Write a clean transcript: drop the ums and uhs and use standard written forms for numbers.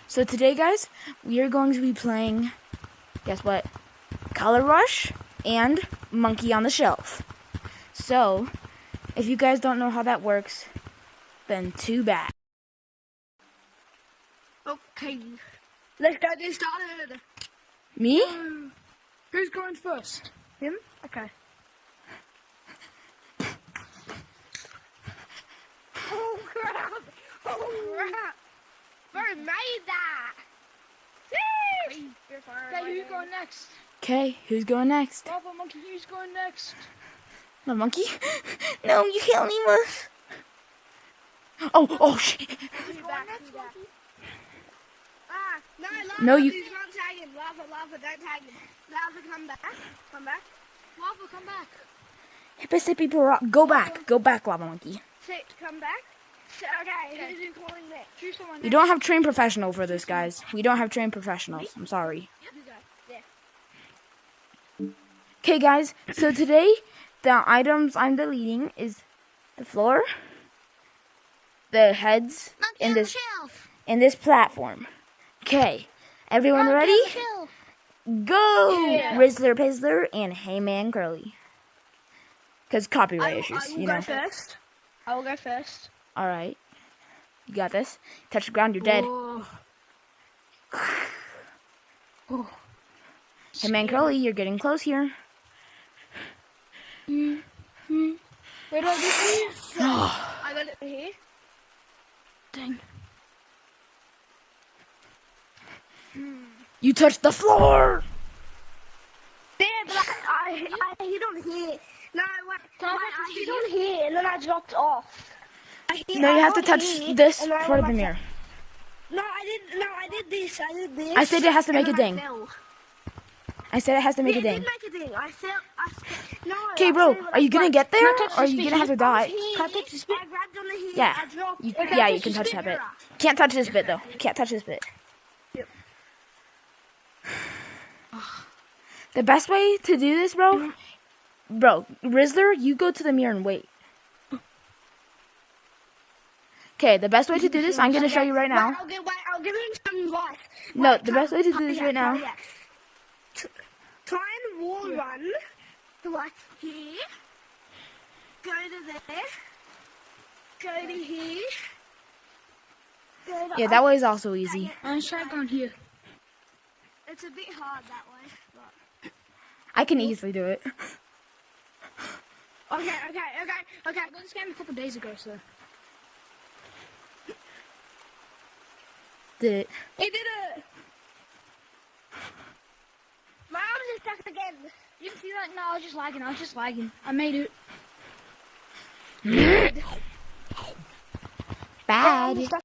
So today, guys, we are going to be playing, guess what? Color Rush and Monkey on the Shelf. So, if you guys don't know how that works, then too bad. Okay, let's get this started. Me? Who's going first? Him? Okay. Oh crap! Oh crap! Who made that? Okay, who's going next? Okay, who's going next? Lava Monkey, who's going next? The monkey? No, you can't leave us. Oh, shit. Who's going next, Monkey? Ah, no, Lava, No, you- please don't tag him. Lava, don't tag him. Lava, come back. Come back. Lava, come back. Hippity Go back, Lava Monkey. Sit, come back. Okay, who's calling next? Choose someone We don't have trained professional for this, guys. We don't have trained professionals. I'm sorry. Okay, guys. So today, the items I'm deleting is the floor, the heads, in this platform. Okay, everyone ready? Go! Yeah. Rizzler Pizzler and Hey Man Curly. Because copyright issues, you know. First. I will go first. Alright. You got this. Touch the ground, you're dead. Oh. Hey Man Curly, you're getting close here. Where do I get these? I got it here. Dang. You touched the floor! Yeah, but I hit on here. No, wait, I hit on here and then I dropped off. No, you have to touch this and then I part of went the back mirror. No, I did this. I said it has to make a and then ding. I fell. I said it has to make a It ding. did make a ding. I fell. No. Okay, bro, are you gonna get there? Or are you gonna have to die? Can I touch this bit? I grabbed on the here. Yeah. I dropped. You can touch that bit. Can't touch this bit, though. Can't touch this bit. Yep. The best way to do this, bro, Rizzler, you go to the mirror and wait. Okay, the best way to do this, I'm gonna show you right now. I'll give him some advice. No, the best way to do this right now. Try and wall run to like here. Go to there. Go to here. Yeah, that way is also easy. I'm trying going here. It's a bit hard that way, but I can easily do it. okay. I got this game a couple days ago, so. Did it? He did it! My arms are stuck again. You can see that? No, I was just lagging. I made it. Bad.